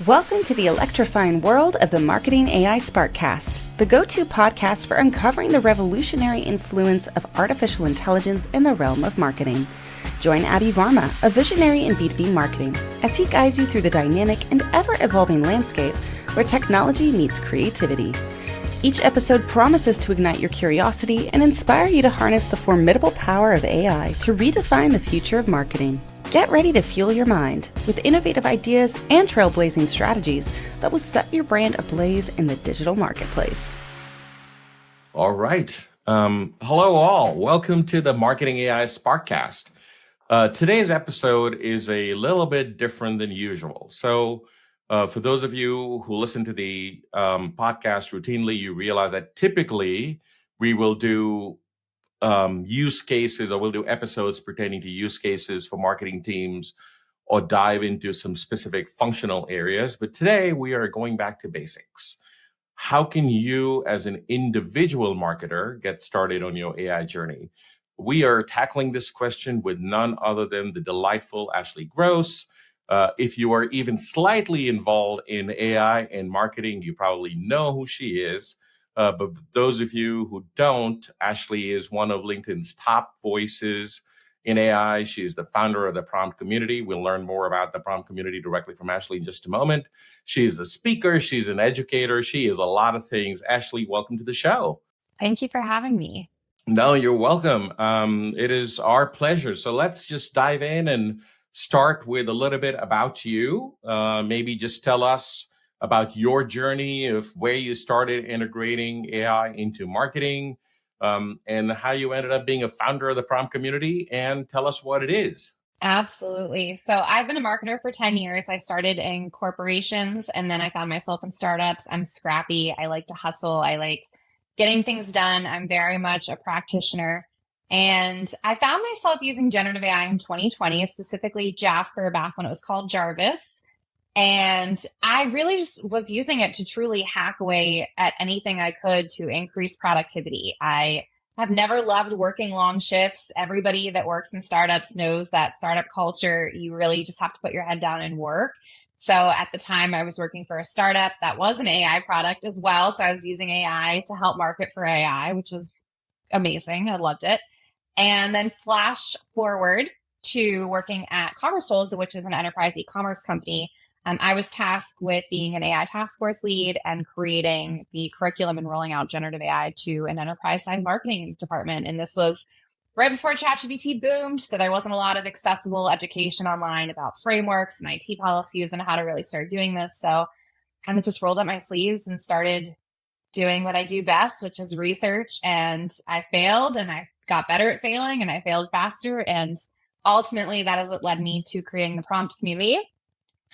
Welcome to the electrifying world of the Marketing AI SparkCast, the go-to podcast for uncovering the revolutionary influence of artificial intelligence in the realm of marketing. Join Abhi Varma, a visionary in B2B marketing, as he guides you through the dynamic and ever-evolving landscape where technology meets creativity. Each episode promises to ignite your curiosity and inspire you to harness the formidable power of AI to redefine the future of marketing. Get ready to fuel your mind with innovative ideas and trailblazing strategies that will set your brand ablaze in the digital marketplace. All right. Hello, all. Welcome to the Marketing AI SparkCast. Today's episode is a little bit different than usual. So for those of you who listen to the podcast routinely, you realize that typically we will do use cases, or we'll do episodes pertaining to use cases for marketing teams or dive into some specific functional areas. But today we are going back to basics. How can you as an individual marketer get started on your AI journey? We are tackling this question with none other than the delightful Ashley Gross. If you are even slightly involved in AI and marketing, you probably know who she is. But those of you who don't, Ashley is one of LinkedIn's top voices in AI. She is the founder of the Prompt community. We'll learn more about the Prompt community directly from Ashley in just a moment. She is a speaker. She's an educator. She is a lot of things. Ashley, welcome to the show. Thank you for having me. No, you're welcome. It is our pleasure. So let's just dive in and start with a little bit about you. Maybe just tell us about your journey of where you started integrating AI into marketing, and how you ended up being a founder of the Prompt community, and tell us what it is. Absolutely. So I've been a marketer for 10 years. I started in corporations and then I found myself in startups. I'm scrappy. I like to hustle. I like getting things done. I'm very much a practitioner. And I found myself using generative AI in 2020, specifically Jasper back when it was called Jarvis. And I really just was using it to truly hack away at anything I could to increase productivity. I have never loved working long shifts. Everybody that works in startups knows that startup culture, you really just have to put your head down and work. So at the time I was working for a startup that was an AI product as well. So I was using AI to help market for AI, which was amazing. I loved it. And then flash forward to working at Commerce Tools, which is an enterprise e-commerce company. I was tasked with being an AI task force lead and creating the curriculum and rolling out generative AI to an enterprise-sized marketing department. And this was right before ChatGPT boomed. So there wasn't a lot of accessible education online about frameworks and IT policies and how to really start doing this. So kind of just rolled up my sleeves and started doing what I do best, which is research. And I failed and I got better at failing and I failed faster. And ultimately that is what led me to creating the Prompt community,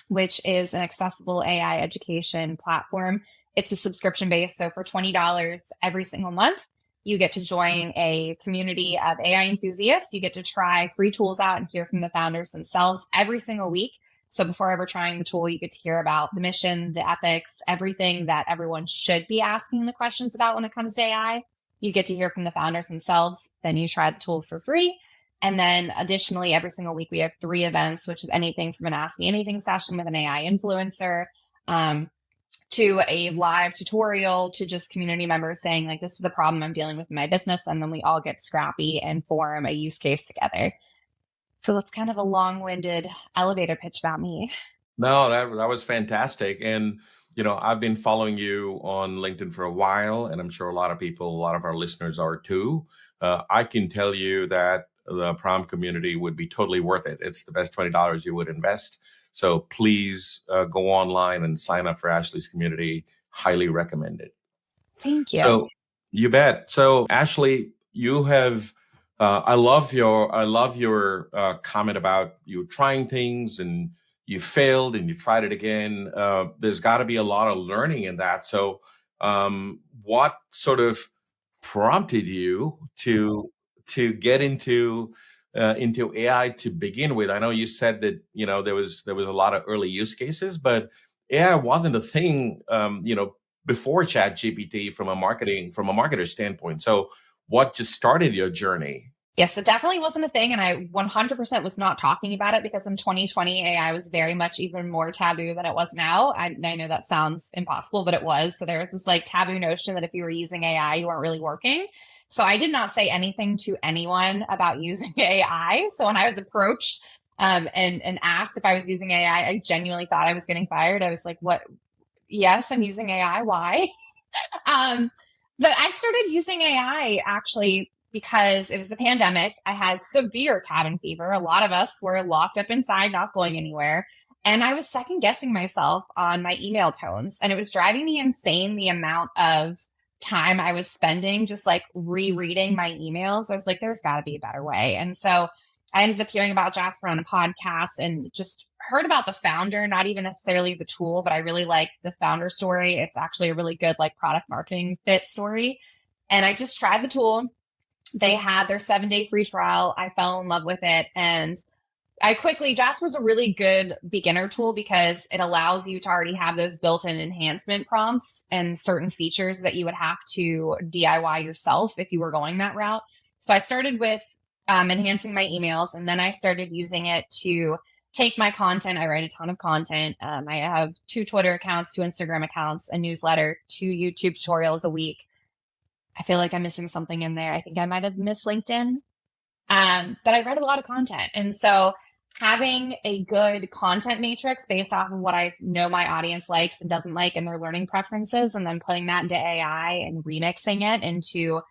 which is an accessible AI education platform. It's a subscription base. So for $20 every single month, you get to join a community of AI enthusiasts. You get to try free tools out and hear from the founders themselves every single week. So before ever trying the tool, you get to hear about the mission, the ethics, everything that everyone should be asking the questions about when it comes to AI. You get to hear from the founders themselves. Then you try the tool for free. And then additionally, every single week, we have 3 events, which is anything from an Ask Me Anything session with an AI influencer, to a live tutorial, to just community members saying, like, this is the problem I'm dealing with in my business. And then we all get scrappy and form a use case together. So that's kind of a long-winded elevator pitch about me. No, that was fantastic. And, I've been following you on LinkedIn for a while, and I'm sure a lot of our listeners are too. I can tell you that the Prompt community would be totally worth it. It's the best $20 you would invest. So please go online and sign up for Ashley's community. Highly recommended. Thank you. So you bet. So Ashley, you have, I love your comment about you trying things and you failed and you tried it again. There's got to be a lot of learning in that. So what sort of prompted you to get into AI to begin with? I know you said that there was a lot of early use cases, but AI wasn't a thing before ChatGPT from a marketer standpoint. So what just started your journey? Yes, it definitely wasn't a thing. And I 100% was not talking about it because in 2020, AI was very much even more taboo than it was now. I know that sounds impossible, but it was. So there was this like taboo notion that if you were using AI, you weren't really working. So I did not say anything to anyone about using AI. So when I was approached and asked if I was using AI, I genuinely thought I was getting fired. I was like, what? Yes, I'm using AI. Why? Um, but I started using AI actually because it was the pandemic. I had severe cabin fever. A lot of us were locked up inside, not going anywhere. And I was second guessing myself on my email tones. And it was driving me insane the amount of time I was spending just like rereading my emails. I was like, there's got to be a better way. And so I ended up hearing about Jasper on a podcast and just heard about the founder, not even necessarily the tool, but I really liked the founder story. It's actually a really good like product marketing fit story. And I just tried the tool. They had their 7-day free trial. I fell in love with it. And Jasper's a really good beginner tool because it allows you to already have those built-in enhancement prompts and certain features that you would have to DIY yourself if you were going that route. So I started with enhancing my emails, and then I started using it to take my content. I write a ton of content. I have 2 Twitter accounts, 2 Instagram accounts, a newsletter, 2 YouTube tutorials a week. I feel like I'm missing something in there. I think I might have missed LinkedIn. But I read a lot of content. And so having a good content matrix based off of what I know my audience likes and doesn't like and their learning preferences, and then putting that into AI and remixing it into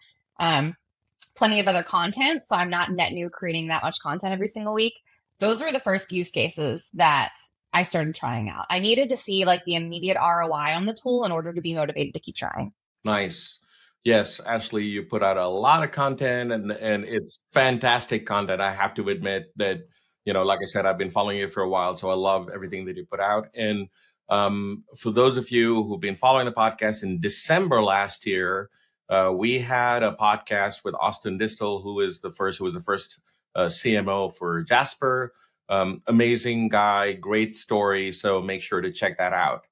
plenty of other content. So I'm not net new creating that much content every single week. Those were the first use cases that I started trying out. I needed to see like the immediate ROI on the tool in order to be motivated to keep trying. Nice. Yes, Ashley, you put out a lot of content and it's fantastic content. I have to admit that, like I said, I've been following you for a while, so I love everything that you put out. And for those of you who've been following the podcast, in December last year, we had a podcast with Austin Distel, who was the first CMO for Jasper. Amazing guy, great story. So make sure to check that out.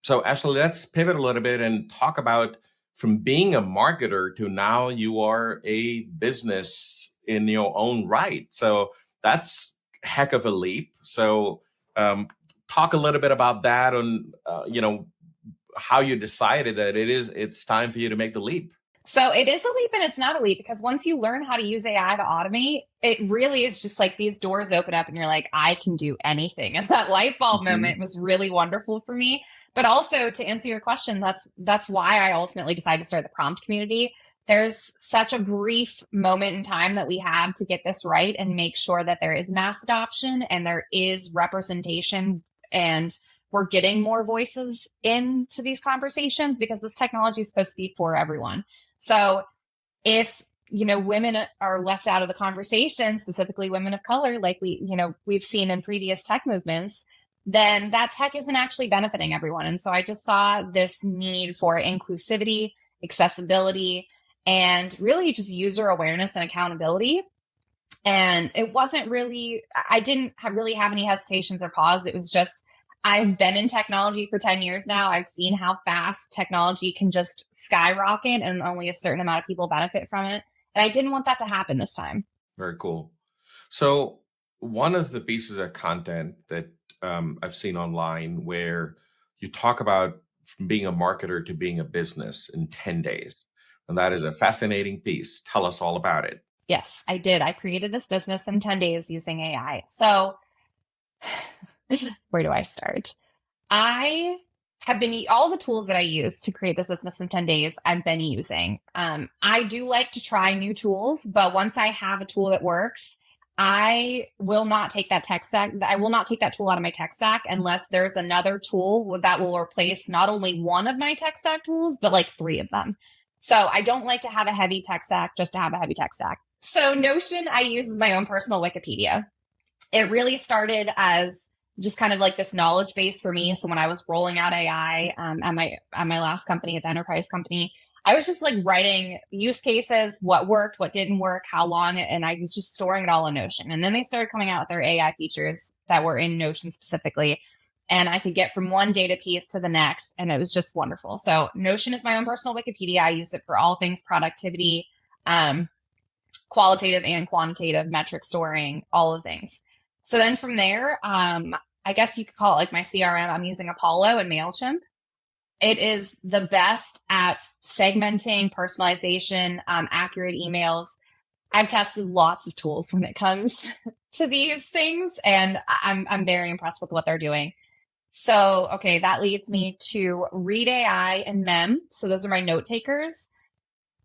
So Ashley, let's pivot a little bit and talk about from being a marketer to now you are a business in your own right. So that's a heck of a leap. So talk a little bit about that and, how you decided that it's time for you to make the leap. So it is a leap and it's not a leap because once you learn how to use AI to automate, it really is just like these doors open up and you're like, I can do anything. And that light bulb moment was really wonderful for me. But also to answer your question, that's why I ultimately decided to start the prompt community. There's such a brief moment in time that we have to get this right and make sure that there is mass adoption and there is representation and we're getting more voices into these conversations because this technology is supposed to be for everyone. So if, women are left out of the conversation, specifically women of color, like we've seen in previous tech movements, then that tech isn't actually benefiting everyone. And so I just saw this need for inclusivity, accessibility, and really just user awareness and accountability. And it wasn't really, I didn't really have any hesitations or pause. It was just, I've been in technology for 10 years now. I've seen how fast technology can just skyrocket and only a certain amount of people benefit from it. And I didn't want that to happen this time. Very cool. So one of the pieces of content that I've seen online where you talk about from being a marketer to being a business in 10 days. And that is a fascinating piece. Tell us all about it. Yes, I did. I created this business in 10 days using AI. So where do I start? I have been all the tools that I use to create this business in 10 days, I've been using. I do like to try new tools, but once I have a tool that works, I will not take that tech stack. I will not take that tool out of my tech stack unless there's another tool that will replace not only one of my tech stack tools, but like 3 of them. So I don't like to have a heavy tech stack just to have a heavy tech stack. So Notion, I use as my own personal Wikipedia. It really started as just kind of like this knowledge base for me. So when I was rolling out AI at my last company, at the enterprise company, I was just like writing use cases, what worked, what didn't work, how long, and I was just storing it all in Notion. And then they started coming out with their AI features that were in Notion specifically. And I could get from one data piece to the next, and it was just wonderful. So Notion is my own personal Wikipedia. I use it for all things productivity. qualitative and quantitative metric storing, all of things. So then from there, I guess you could call it like my CRM. I'm using Apollo and MailChimp. It is the best at segmenting, personalization, accurate emails. I've tested lots of tools when it comes to these things, and I'm very impressed with what they're doing. So, okay, that leads me to Read AI and Mem. So those are my note takers.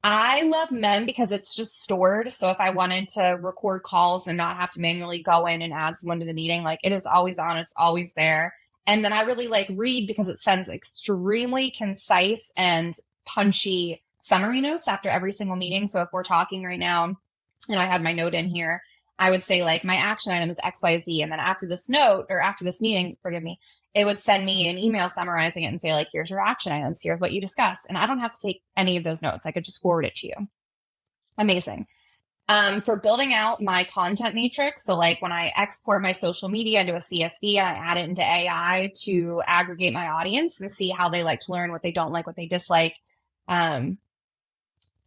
I love Mem because it's just stored. So if I wanted to record calls and not have to manually go in and add someone to the meeting, like it is always on, it's always there. And then I really like Read because it sends extremely concise and punchy summary notes after every single meeting. So if we're talking right now and I had my note in here, I would say like my action item is XYZ. And then after this note or after this meeting, forgive me, it would send me an email summarizing it and say like, here's your action items. Here's what you discussed. And I don't have to take any of those notes. I could just forward it to you. Amazing. For building out my content matrix. So like when I export my social media into a CSV and I add it into AI to aggregate my audience and see how they like to learn, what they don't like, what they dislike. I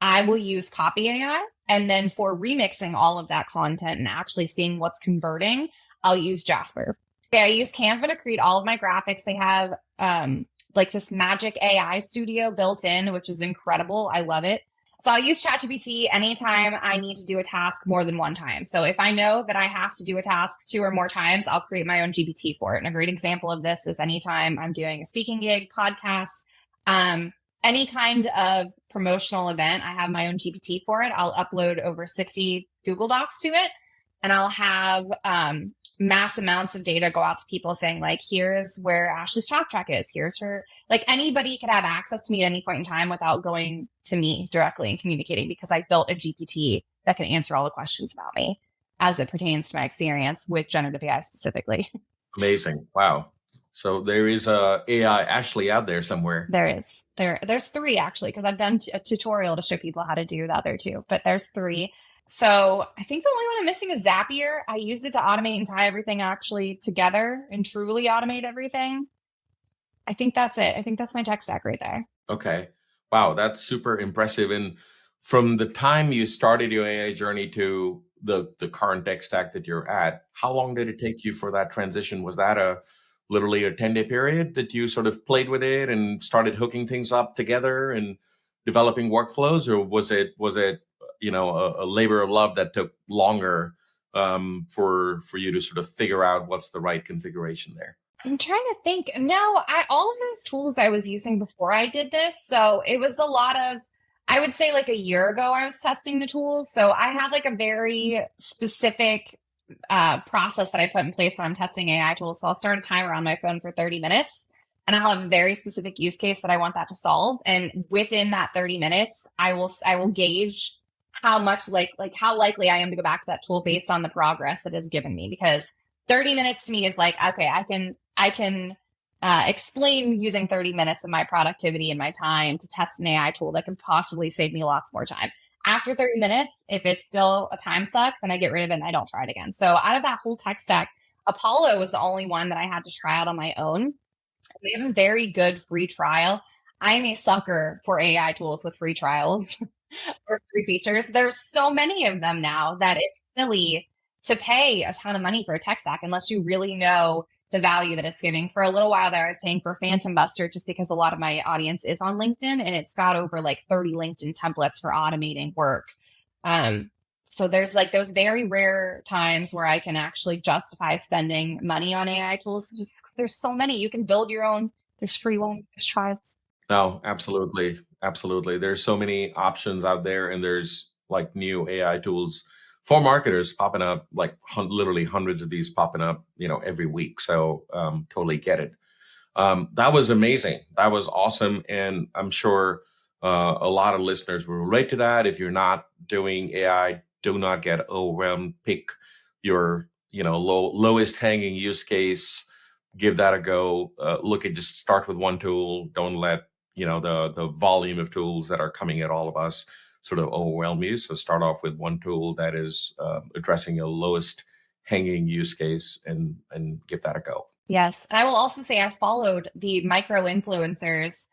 will use Copy AI. And then for remixing all of that content and actually seeing what's converting, I'll use Jasper. Okay, I use Canva to create all of my graphics. They have like this magic AI studio built in, which is incredible. I love it. So I'll use ChatGPT anytime I need to do a task more than one time. So if I know that I have to do a task 2 or more times, I'll create my own GPT for it. And a great example of this is anytime I'm doing a speaking gig, podcast, any kind of promotional event, I have my own GPT for it. I'll upload over 60 Google Docs to it, and I'll have mass amounts of data go out to people saying like, here's where Ashley's talk track is. Here's her, like anybody could have access to me at any point in time without going to me directly and communicating, because I built a GPT that can answer all the questions about me as it pertains to my experience with generative AI specifically. Amazing. Wow. So there is a AI Ashley out there somewhere. There's 3 actually, because I've done a tutorial to show people how to do the other 2, but there's 3. So I think the only one I'm missing is Zapier. I use it to automate and tie everything actually together and truly automate everything. I think that's it. I think that's my tech stack right there. Okay. Wow, that's super impressive. And from the time you started your AI journey to the current tech stack that you're at, how long did it take you for that transition? Was that literally a 10-day period that you sort of played with it and started hooking things up together and developing workflows, or was it a labor of love that took longer for you to sort of figure out what's the right configuration there? I'm trying to think. No, all of those tools I was using before I did this. So it was a lot of, I would say like a year ago, I was testing the tools. So I have like a very specific process that I put in place when I'm testing AI tools. So I'll start a timer on my phone for 30 minutes. And I'll have a very specific use case that I want that to solve. And within that 30 minutes, I will gauge how much like how likely I am to go back to that tool based on the progress that it's given me. Because 30 minutes to me is like, okay, I can explain using 30 minutes of my productivity and my time to test an AI tool that can possibly save me lots more time. After 30 minutes, if it's still a time suck, then I get rid of it and I don't try it again. So out of that whole tech stack, Apollo was the only one that I had to try out on my own. We have a very good free trial. I am a sucker for AI tools with free trials or free features. There's so many of them now that it's silly to pay a ton of money for a tech stack unless you really know the value that it's giving. For a little while there, I was paying for Phantom Buster just because a lot of my audience is on LinkedIn, and it's got over like 30 LinkedIn templates for automating work. So there's like those very rare times where I can actually justify spending money on AI tools, just because there's so many. You can build your own. There's free ones, there's trials. No, absolutely. Absolutely. There's so many options out there, and there's like new AI tools for marketers popping up, like literally hundreds of these popping up, every week. So totally get it. That was amazing. That was awesome. And I'm sure a lot of listeners will relate to that. If you're not doing AI, do not get overwhelmed. Pick your, lowest hanging use case. Give that a go. Just start with one tool. Don't let, the volume of tools that are coming at all of us sort of overwhelm you. So start off with one tool that is addressing your lowest hanging use case and give that a go. Yes. And I will also say I followed the micro influencers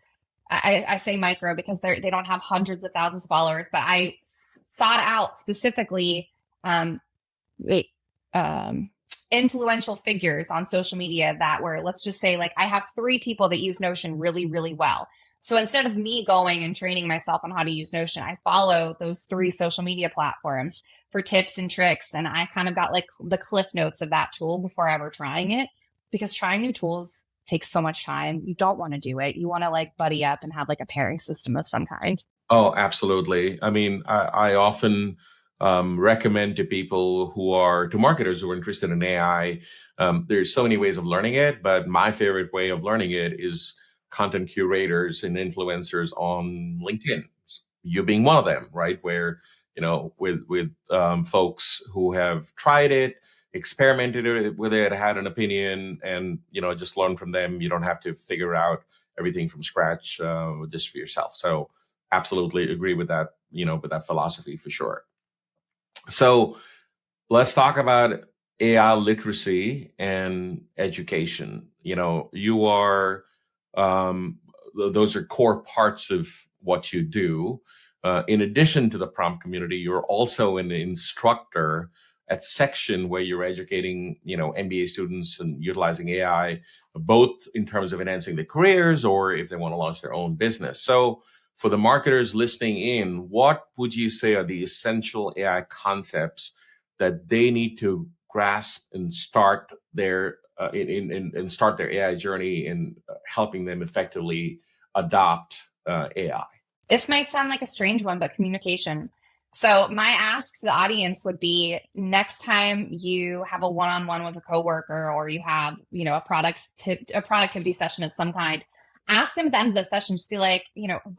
I say micro because they don't have hundreds of thousands of followers, but I sought out specifically um, wait, influential figures on social media that were, let's just say, like I have 3 people that use Notion really, really well. So instead of me going and training myself on how to use Notion, I follow those 3 social media platforms for tips and tricks. And I kind of got like the cliff notes of that tool before ever trying it, because trying new tools takes so much time. You don't want to do it. You want to like buddy up and have like a pairing system of some kind. Oh, absolutely. I mean, I often recommend to people to marketers who are interested in AI. There's so many ways of learning it, but my favorite way of learning it is content curators and influencers on LinkedIn. You being one of them, right? Where with folks who have tried it, experimented with it, had an opinion, and just learn from them. You don't have to figure out everything from scratch just for yourself. So absolutely agree with that, with that philosophy for sure. So let's talk about AI literacy and education. You are, those are core parts of what you do. In addition to the prompt community, you're also an instructor at Section, where you're educating, MBA students and utilizing AI, both in terms of enhancing their careers or if they want to launch their own business. So for the marketers listening in, what would you say are the essential AI concepts that they need to grasp and start their start their AI journey in helping them effectively adopt AI? This might sound like a strange one, but communication. So my ask to the audience would be, next time you have a one-on-one with a coworker, or you have, a productivity session of some kind, ask them at the end of the session, just be like,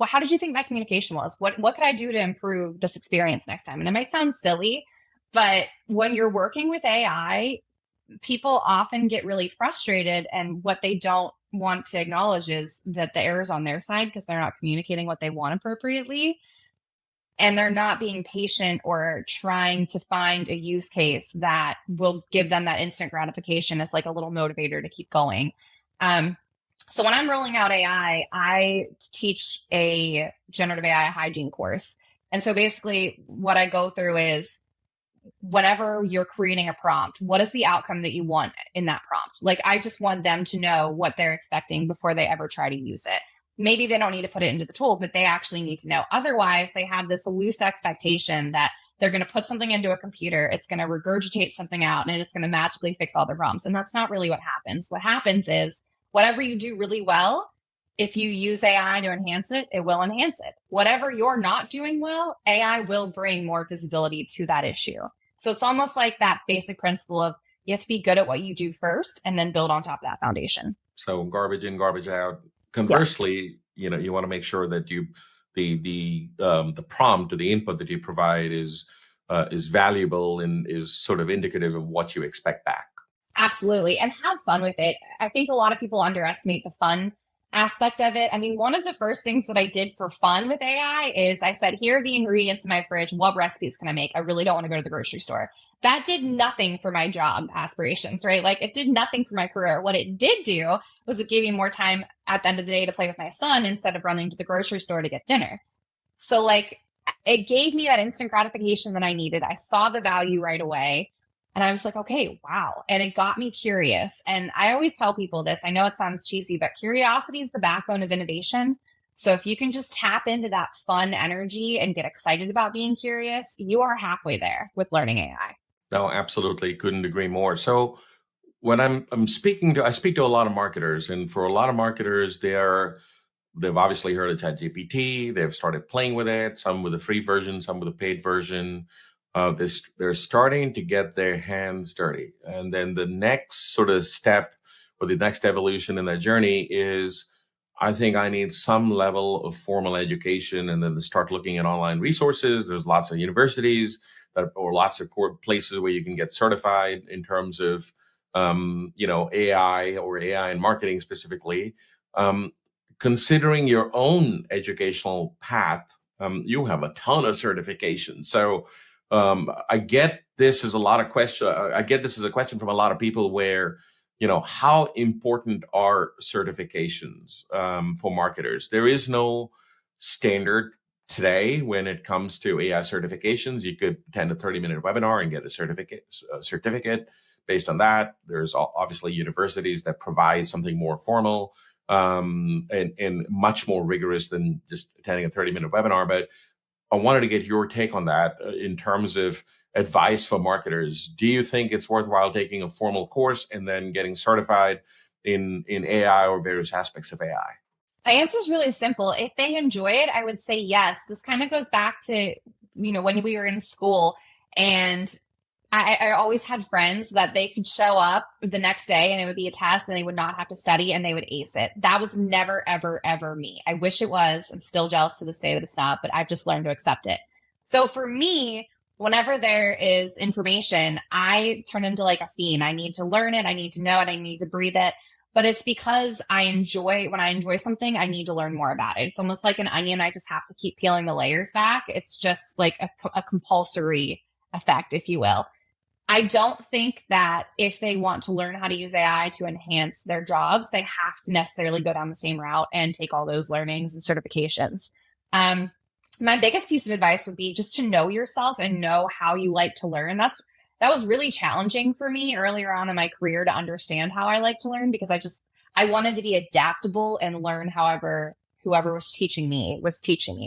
how did you think my communication was? What could I do to improve this experience next time? And it might sound silly, but when you're working with AI, people often get really frustrated, and what they don't want to acknowledge is that the error is on their side because they're not communicating what they want appropriately, and they're not being patient or trying to find a use case that will give them that instant gratification as like a little motivator to keep going. So when I'm rolling out AI, I teach a generative AI hygiene course. And so basically what I go through is, whenever you're creating a prompt, what is the outcome that you want in that prompt? Like, I just want them to know what they're expecting before they ever try to use it. Maybe they don't need to put it into the tool, but they actually need to know. Otherwise, they have this loose expectation that they're going to put something into a computer, it's going to regurgitate something out, and it's going to magically fix all their problems. And that's not really what happens. What happens is, whatever you do really well, if you use AI to enhance it, it will enhance it. Whatever you're not doing well, AI will bring more visibility to that issue. So it's almost like that basic principle of, you have to be good at what you do first and then build on top of that foundation. So garbage in, garbage out. Conversely, you want to make sure that the prompt or the input that you provide is valuable and is sort of indicative of what you expect back. Absolutely. And have fun with it. I think a lot of people underestimate the fun aspect of it. I mean, one of the first things that I did for fun with AI is I said, here are the ingredients in my fridge. What recipes can I make? I really don't want to go to the grocery store. That did nothing for my job aspirations, right? Like, it did nothing for my career. What it did do was it gave me more time at the end of the day to play with my son instead of running to the grocery store to get dinner. So like, it gave me that instant gratification that I needed. I saw the value right away. And I was like, okay, wow. And it got me curious. And I always tell people this, I know it sounds cheesy, but curiosity is the backbone of innovation. So if you can just tap into that fun energy and get excited about being curious, you are halfway there with learning AI. No, absolutely. Couldn't agree more. So when I speak to a lot of marketers, and for a lot of marketers, they've obviously heard of ChatGPT. They've started playing with it, some with a free version, some with a paid version. They're starting to get their hands dirty. And then the next sort of step, or the next evolution in their journey is, I think I need some level of formal education. And then they start looking at online resources. There's lots of universities or lots of places where you can get certified in terms of, AI or AI in marketing specifically. Considering your own educational path, you have a ton of certifications. So I get this as a question from a lot of people where, how important are certifications for marketers? There is no standard today when it comes to AI certifications. You could attend a 30-minute webinar and get a certificate based on that. There's obviously universities that provide something more formal and much more rigorous than just attending a 30-minute webinar. But I wanted to get your take on that in terms of advice for marketers. Do you think it's worthwhile taking a formal course and then getting certified in AI or various aspects of AI? My answer is really simple. If they enjoy it, I would say yes. This kind of goes back to, when we were in school, and I always had friends that they could show up the next day and it would be a test and they would not have to study and they would ace it. That was never, ever, ever me. I wish it was. I'm still jealous to this day that it's not, but I've just learned to accept it. So for me, whenever there is information, I turn into like a fiend. I need to learn it. I need to know it. I need to breathe it. But it's because when I enjoy something, I need to learn more about it. It's almost like an onion. I just have to keep peeling the layers back. It's just like a compulsory effect, if you will. I don't think that if they want to learn how to use AI to enhance their jobs, they have to necessarily go down the same route and take all those learnings and certifications. My biggest piece of advice would be just to know yourself and know how you like to learn. That was really challenging for me earlier on in my career to understand how I like to learn, because I wanted to be adaptable and learn however whoever was teaching me,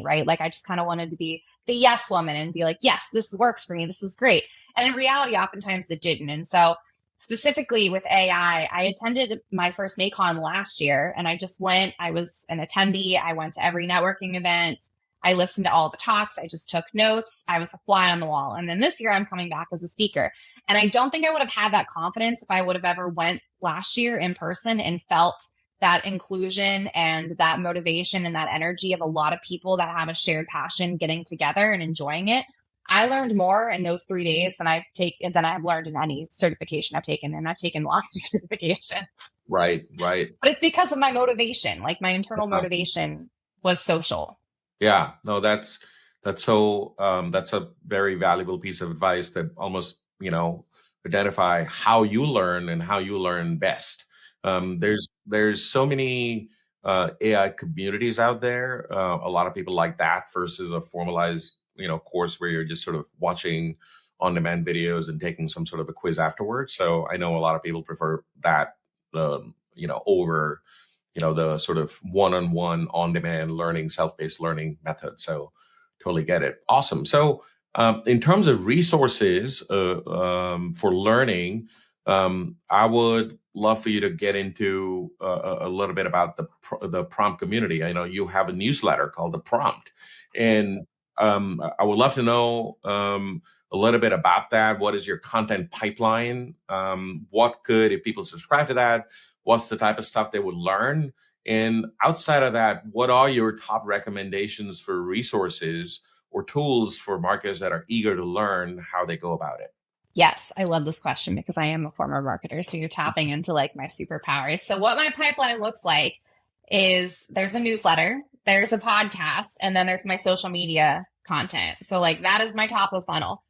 right? Like I just kind of wanted to be the yes woman and be like, yes, this works for me. This is great. And in reality, oftentimes it didn't. And so specifically with AI, I attended my first MACON last year and I just went. I was an attendee. I went to every networking event. I listened to all the talks. I just took notes. I was a fly on the wall. And then this year I'm coming back as a speaker. And I don't think I would have had that confidence if I would have ever went last year in person and felt that inclusion and that motivation and that energy of a lot of people that have a shared passion getting together and enjoying it. I learned more in those 3 days than I've learned in any certification I've taken, and I've taken lots of certifications. Right. But it's because of my motivation. Like my internal motivation was social. Yeah, no, that's so that's a very valuable piece of advice that almost identify how you learn and how you learn best. There's so many AI communities out there. A lot of people like that versus a formalized course where you're just sort of watching on-demand videos and taking some sort of a quiz afterwards. So I know a lot of people prefer that over the sort of one-on-one on-demand learning, self-paced learning method. So totally get it. Awesome. So in terms of resources for learning, I would love for you to get into a little bit about the prompt community. I know you have a newsletter called The Prompt, and I would love to know a little bit about that. What is your content pipeline? If people subscribe to that, what's the type of stuff they would learn? And outside of that, what are your top recommendations for resources or tools for marketers that are eager to learn how they go about it? Yes, I love this question because I am a former marketer. So you're tapping into like my superpowers. So what my pipeline looks like is there's a newsletter, there's a podcast, and then there's my social media content. So like that is my top of funnel.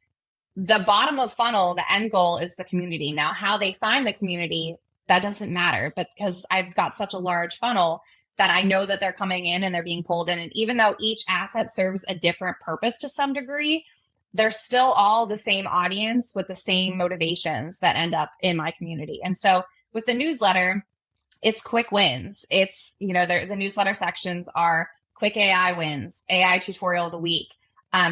The bottom of funnel, the end goal is the community. Now, how they find the community, that doesn't matter, but because I've got such a large funnel that I know that they're coming in and they're being pulled in. And even though each asset serves a different purpose to some degree, they're still all the same audience with the same motivations that end up in my community. And so with the newsletter, it's quick wins. It's, the newsletter sections are quick AI wins, AI tutorial of the week,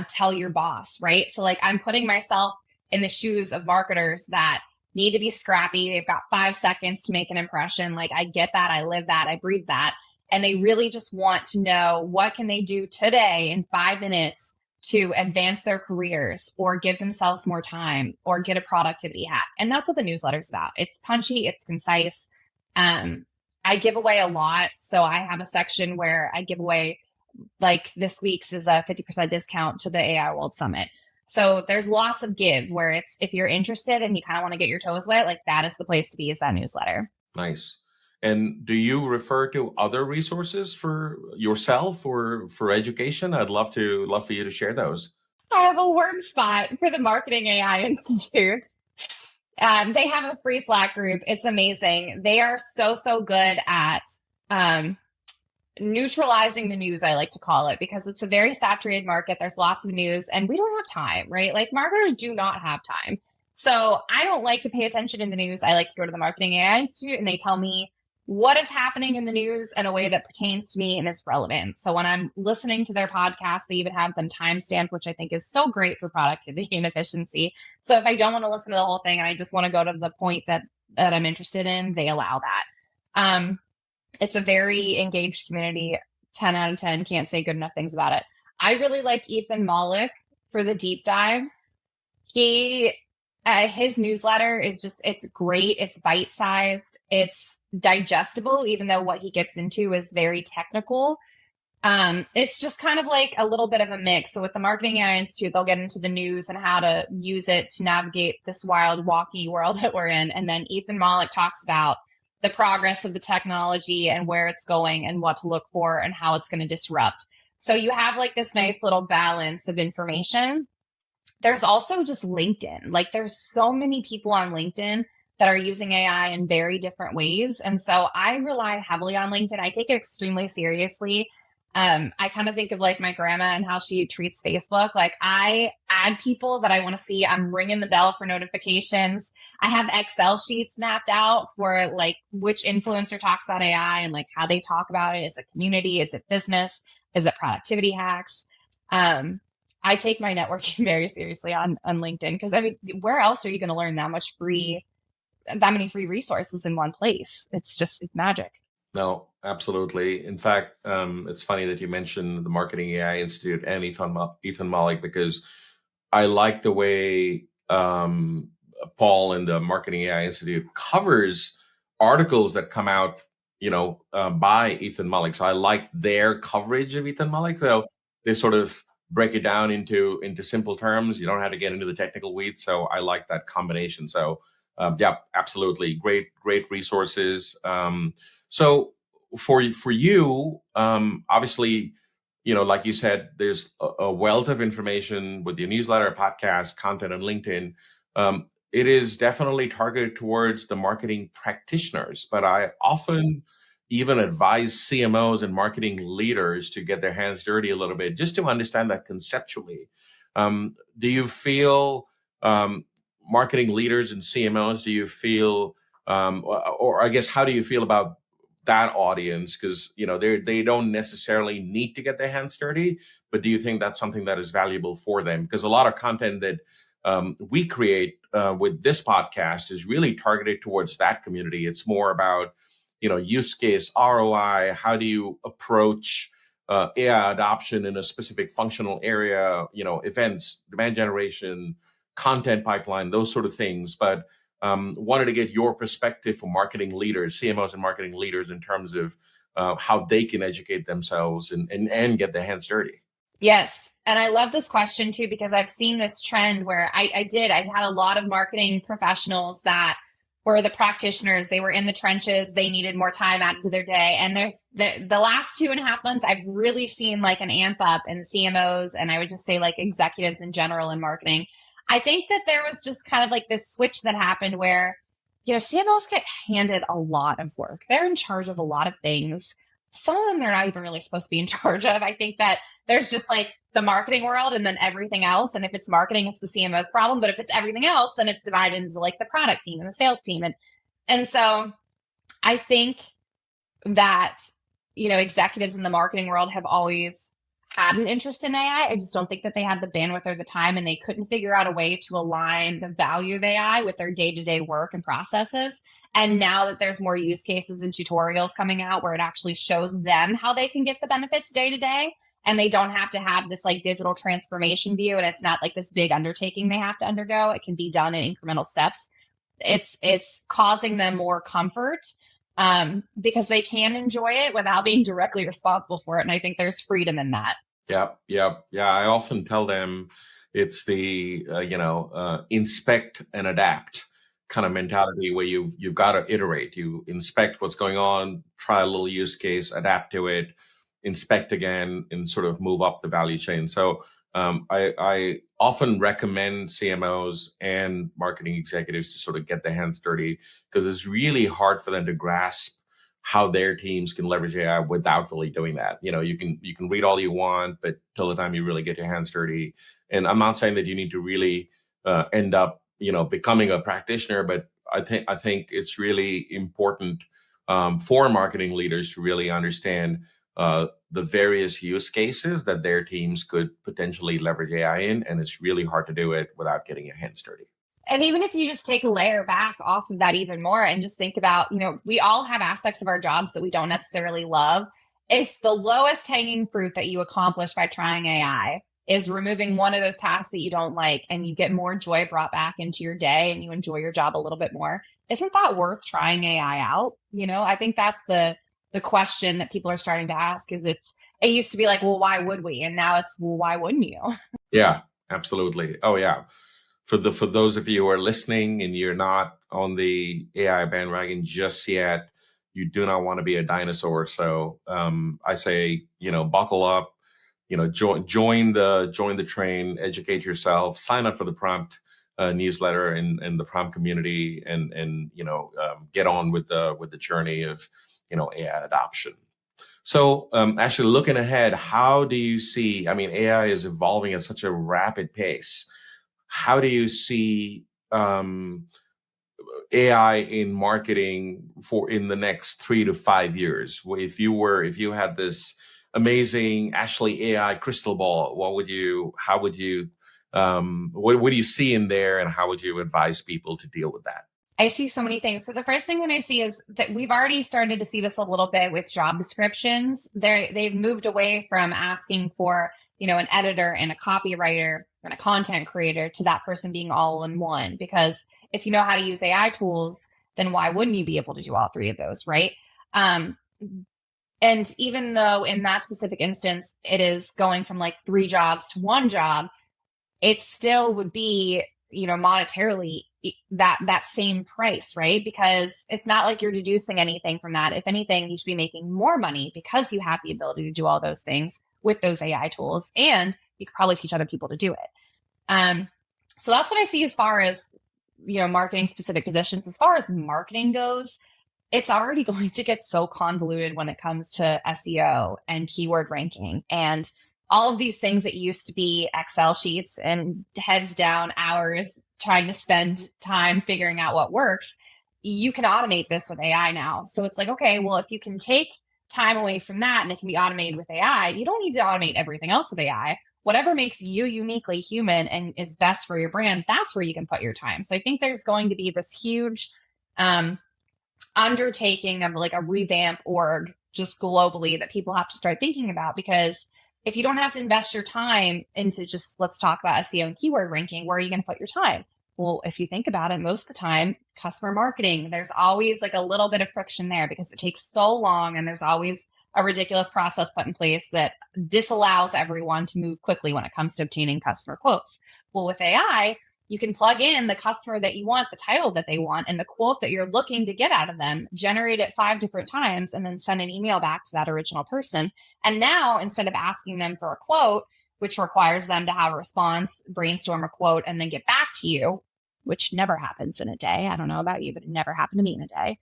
tell your boss, right? So like I'm putting myself in the shoes of marketers that need to be scrappy. They've got 5 seconds to make an impression. Like I get that. I live that. I breathe that. And they really just want to know what can they do today in 5 minutes to advance their careers or give themselves more time or get a productivity hack. And that's what the newsletter is about. It's punchy, it's concise. I give away a lot. So I have a section where I give away, like this week's is a 50% discount to the AI World Summit. So there's lots of give where it's, if you're interested and you kind of want to get your toes wet, like that is the place to be, is that newsletter. Nice. And do you refer to other resources for yourself or for education? I'd love for you to share those. I have a work spot for the Marketing AI Institute. They have a free Slack group. It's amazing. They are so good at neutralizing the news, I like to call it, because it's a very saturated market. There's lots of news and we don't have time, right? Like marketers do not have time. So I don't like to pay attention in the news. I like to go to the Marketing AI Institute and they tell me what is happening in the news in a way that pertains to me and is relevant. So when I'm listening to their podcast, they even have them timestamped, which I think is so great for productivity and efficiency. So if I don't want to listen to the whole thing and I just want to go to the point that I'm interested in, they allow that. It's a very engaged community. 10 out of 10. Can't say good enough things about it. I really like Ethan Mollick for the deep dives. His newsletter is it's great. It's bite-sized. It's digestible, even though what he gets into is very technical. It's just kind of like a little bit of a mix. So with the Marketing AI Institute, they'll get into the news and how to use it to navigate this wild, walky world that we're in. And then Ethan Mollick talks about the progress of the technology and where it's going and what to look for and how it's going to disrupt. So you have like this nice little balance of information. There's also just LinkedIn. Like there's so many people on LinkedIn that are using AI in very different ways. And so I rely heavily on LinkedIn. I take it extremely seriously. I kind of think of like my grandma and how she treats Facebook. Like I add people that I want to see. I'm ringing the bell for notifications. I have Excel sheets mapped out for like which influencer talks about AI and like how they talk about it. Is it community? Is it business? Is it productivity hacks? I take my networking very seriously on LinkedIn because I mean, where else are you going to learn that many free resources in one place? It's magic. No, absolutely. In fact, it's funny that you mentioned the Marketing AI Institute and Ethan Mollick, because I like the way Paul and the Marketing AI Institute covers articles that come out, by Ethan Mollick. So I like their coverage of Ethan Mollick. So they sort of break it down into simple terms. You don't have to get into the technical weeds. So I like that combination. So yeah, absolutely. Great resources. So for you, obviously, like you said, there's a wealth of information with your newsletter, podcast, content on LinkedIn. It is definitely targeted towards the marketing practitioners, but I often even advise CMOs and marketing leaders to get their hands dirty a little bit just to understand that conceptually. Do you feel marketing leaders and CMOs, do you feel, or I guess, how do you feel about that audience? Because, they don't necessarily need to get their hands dirty, but do you think that's something that is valuable for them? Because a lot of content that we create with this podcast is really targeted towards that community. It's more about, use case, ROI, how do you approach AI adoption in a specific functional area, events, demand generation, content pipeline, those sort of things. But wanted to get your perspective for marketing leaders, CMOs and marketing leaders, in terms of how they can educate themselves and get their hands dirty. Yes. And I love this question too, because I've seen this trend where I had a lot of marketing professionals that were the practitioners. They were in the trenches. They needed more time added to their day. And there's the last 2.5 months, I've really seen like an amp up in CMOs. And I would just say like executives in general in marketing. I think that there was just kind of like this switch that happened where, CMOs get handed a lot of work. They're in charge of a lot of things. Some of them they're not even really supposed to be in charge of. I think that there's just like the marketing world and then everything else. And if it's marketing, it's the CMO's problem. But if it's everything else, then it's divided into like the product team and the sales team. And so I think that, executives in the marketing world have always had an interest in AI. I just don't think that they had the bandwidth or the time, and they couldn't figure out a way to align the value of AI with their day-to-day work and processes. And now that there's more use cases and tutorials coming out where it actually shows them how they can get the benefits day to day, and they don't have to have this like digital transformation view, and it's not like this big undertaking they have to undergo. It can be done in incremental steps. It's causing them more comfort because they can enjoy it without being directly responsible for it. And I think there's freedom in that. Yeah. I often tell them it's the, inspect and adapt kind of mentality where you've got to iterate. You inspect what's going on, try a little use case, adapt to it, inspect again, and sort of move up the value chain. So I often recommend CMOs and marketing executives to sort of get their hands dirty, because it's really hard for them to grasp how their teams can leverage AI without really doing that. You can read all you want, but till the time you really get your hands dirty, and I'm not saying that you need to really end up becoming a practitioner, but I think it's really important for marketing leaders to really understand the various use cases that their teams could potentially leverage AI in, and it's really hard to do it without getting your hands dirty. And even if you just take a layer back off of that even more and just think about, we all have aspects of our jobs that we don't necessarily love. If the lowest hanging fruit that you accomplish by trying AI is removing one of those tasks that you don't like, and you get more joy brought back into your day and you enjoy your job a little bit more, isn't that worth trying AI out? I think that's the question that people are starting to ask. It used to be like, well, why would we? And now it's, well, why wouldn't you? Yeah, absolutely. Oh yeah. For those of you who are listening and you're not on the AI bandwagon just yet, you do not want to be a dinosaur. So I say, buckle up, join the train, educate yourself, sign up for the prompt newsletter and the prompt community, and get on with the journey of AI adoption. So actually looking ahead, how do you see? I mean, AI is evolving at such a rapid pace. How do you see AI in marketing in the next 3 to 5 years? If you had this amazing Ashley AI crystal ball, what do you see in there, and how would you advise people to deal with that? I see so many things. So the first thing that I see is that we've already started to see this a little bit with job descriptions. They've moved away from asking for, an editor and a copywriter and a content creator to that person being all in one. Because if you know how to use AI tools, then why wouldn't you be able to do all three of those, right? And even though in that specific instance, it is going from like 3 jobs to 1 job, it still would be, monetarily that same price, right? Because it's not like you're deducing anything from that. If anything, you should be making more money because you have the ability to do all those things with those AI tools, and you could probably teach other people to do it. So that's what I see as far as, marketing specific positions. As far as marketing goes, it's already going to get so convoluted when it comes to SEO and keyword ranking and all of these things that used to be Excel sheets and heads down hours trying to spend time figuring out what works. You can automate this with AI now. So it's like, okay, well, if you can take time away from that and it can be automated with AI, you don't need to automate everything else with AI. Whatever makes you uniquely human and is best for your brand, that's where you can put your time. So I think there's going to be this huge undertaking of like a revamp org just globally that people have to start thinking about, because if you don't have to invest your time into just, let's talk about SEO and keyword ranking, where are you going to put your time? Well, if you think about it, most of the time, customer marketing, there's always like a little bit of friction there because it takes so long, and there's always a ridiculous process put in place that disallows everyone to move quickly when it comes to obtaining customer quotes. Well, with AI, you can plug in the customer that you want, the title that they want, and the quote that you're looking to get out of them, generate it 5 different times, and then send an email back to that original person. And now, instead of asking them for a quote, which requires them to have a response, brainstorm a quote, and then get back to you, which never happens in a day. I don't know about you, but it never happened to me in a day.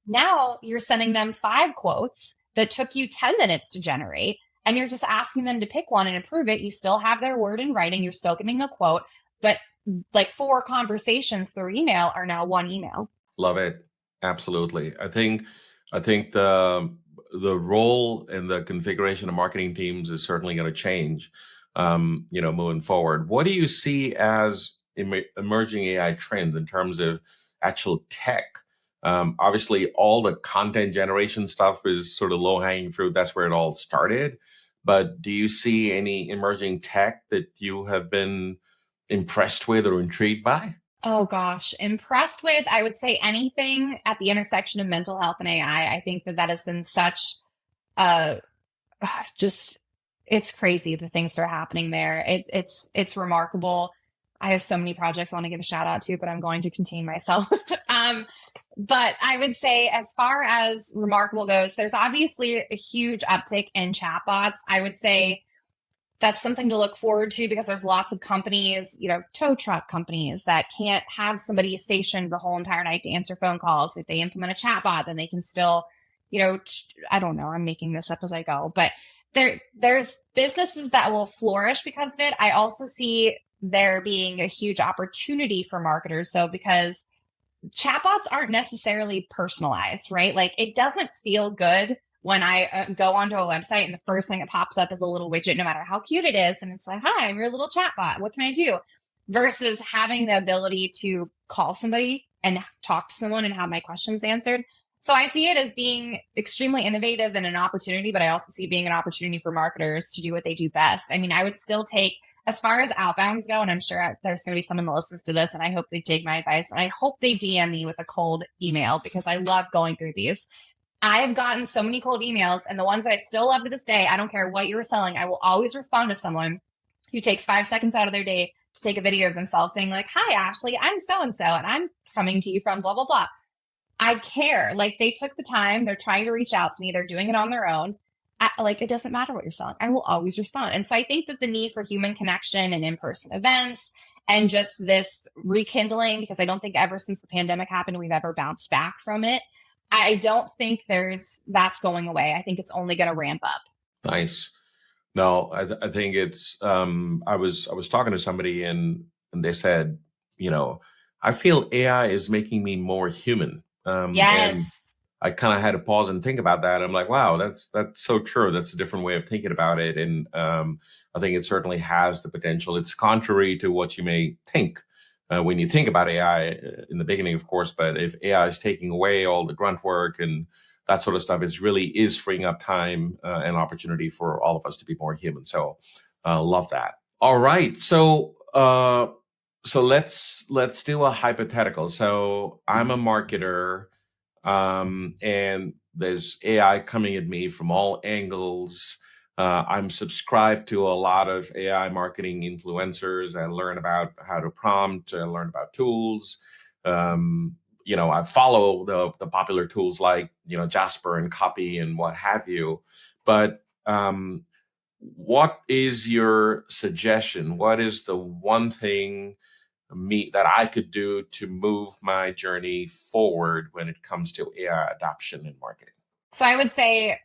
Now you're sending them 5 quotes that took you 10 minutes to generate, and you're just asking them to pick one and approve it. You still have their word in writing. You're still getting a quote, but like 4 conversations through email are now 1 email. Love it. Absolutely. I think the role and the configuration of marketing teams is certainly going to change, moving forward. What do you see as emerging AI trends in terms of actual tech? Obviously, all the content generation stuff is sort of low-hanging fruit. That's where it all started. But do you see any emerging tech that you have been impressed with or intrigued by? Oh gosh, impressed with, I would say anything at the intersection of mental health and AI. I think that has been such just, it's crazy the things that are happening there. It's remarkable. I have so many projects I want to give a shout out to, but I'm going to contain myself. But I would say, as far as remarkable goes, there's obviously a huge uptick in chatbots. I would say that's something to look forward to, because there's lots of companies, tow truck companies that can't have somebody stationed the whole entire night to answer phone calls. If they implement a chatbot, then they can still, I don't know, I'm making this up as I go, but there's businesses that will flourish because of it. I also see there being a huge opportunity for marketers, though, because chatbots aren't necessarily personalized, right? Like, it doesn't feel good when I go onto a website and the first thing that pops up is a little widget, no matter how cute it is. And it's like, hi, I'm your little chatbot. What can I do? Versus having the ability to call somebody and talk to someone and have my questions answered. So I see it as being extremely innovative and an opportunity, but I also see it being an opportunity for marketers to do what they do best. I mean, I would still take, as far as outbounds go, and I'm sure there's going to be someone that listens to this, and I hope they take my advice, and I hope they DM me with a cold email, because I love going through these. I have gotten so many cold emails, and the ones that I still love to this day, I don't care what you're selling, I will always respond to someone who takes 5 seconds out of their day to take a video of themselves saying like, hi, Ashley, I'm so-and-so, and I'm coming to you from blah, blah, blah. I care. Like, they took the time. They're trying to reach out to me. They're doing it on their own. It doesn't matter what you're selling. I will always respond. And so I think that the need for human connection and in-person events and just this rekindling, because I don't think ever since the pandemic happened, we've ever bounced back from it. I don't think that's going away. I think it's only going to ramp up. Nice. No, I think it's, I was talking to somebody and they said, I feel AI is making me more human. Yes. And I kind of had to pause and think about that. I'm like, wow, that's so true. That's a different way of thinking about it. And I think it certainly has the potential. It's contrary to what you may think when you think about AI in the beginning, of course. But if AI is taking away all the grunt work and that sort of stuff, it really is freeing up time and opportunity for all of us to be more human. So love that. All right. So let's do a hypothetical. So I'm a marketer. And there's AI coming at me from all angles. I'm subscribed to a lot of AI marketing influencers. I learn about how to prompt, I learn about tools. I follow the popular tools like, Jasper and Copy and what have you. But what is your suggestion? What is the one thing that I could do to move my journey forward when it comes to AI adoption in marketing? So I would say,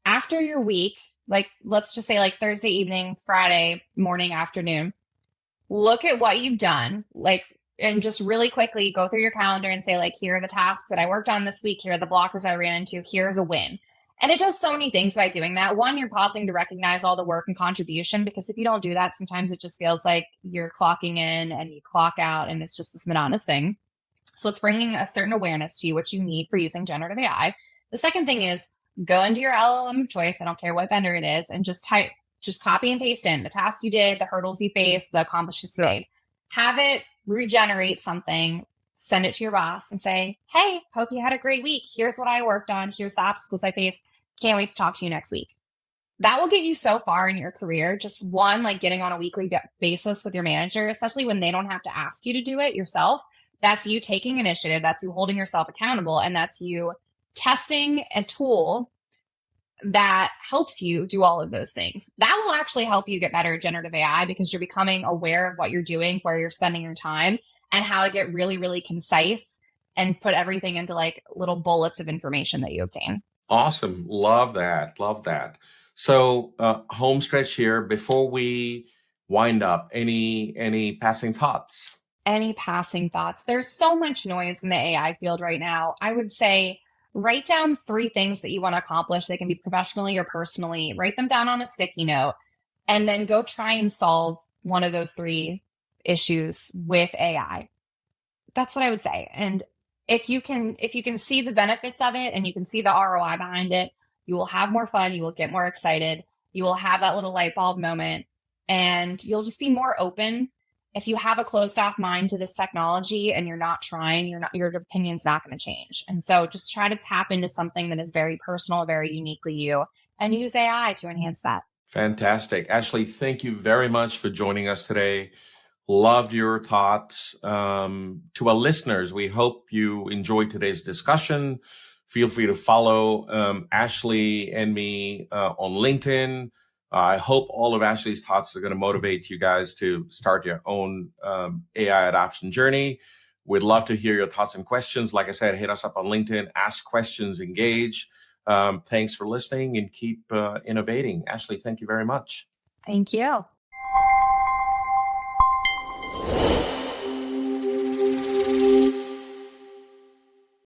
after your week, like, let's just say like Thursday evening, Friday morning, afternoon, look at what you've done, and just really quickly go through your calendar and say, like, here are the tasks that I worked on this week. Here are the blockers I ran into. Here's a win. And it does so many things by doing that. One, you're pausing to recognize all the work and contribution, because if you don't do that, sometimes it just feels like you're clocking in and you clock out, and it's just this monotonous thing. So it's bringing a certain awareness to you, what you need for using generative AI. The second thing is, go into your LLM of choice. I don't care what vendor it is, and just copy and paste in the tasks you did, the hurdles you faced, the accomplishments you made. Have it regenerate something. Send it to your boss and say, hey, hope you had a great week. Here's what I worked on. Here's the obstacles I faced. Can't wait to talk to you next week. That will get you so far in your career. Just one, like getting on a weekly basis with your manager, especially when they don't have to ask you to do it yourself. That's you taking initiative. That's you holding yourself accountable. And that's you testing a tool that helps you do all of those things. That will actually help you get better at generative AI, because you're becoming aware of what you're doing, where you're spending your time, and how to get really, really concise and put everything into like little bullets of information that you obtain. Awesome. Love that. Love that. So home stretch here. Before we wind up, any passing thoughts? Any passing thoughts? There's so much noise in the AI field right now. I would say, write down 3 things that you want to accomplish. They can be professionally or personally. Write them down on a sticky note, and then go try and solve one of those 3 issues with AI. That's what I would say. And if you can see the benefits of it and you can see the ROI behind it, you will have more fun. You will get more excited. You will have that little light bulb moment, and you'll just be more open. If you have a closed off mind to this technology and you're not trying, your opinion's not going to change. And so just try to tap into something that is very personal, very uniquely you, and use AI to enhance that. Fantastic. Ashley, thank you very much for joining us today. Loved your thoughts. To our listeners, we hope you enjoyed today's discussion. Feel free to follow Ashley and me on LinkedIn. I hope all of Ashley's thoughts are going to motivate you guys to start your own AI adoption journey. We'd love to hear your thoughts and questions. Like I said, hit us up on LinkedIn, ask questions, engage. Thanks for listening and keep innovating. Ashley, thank you very much. Thank you.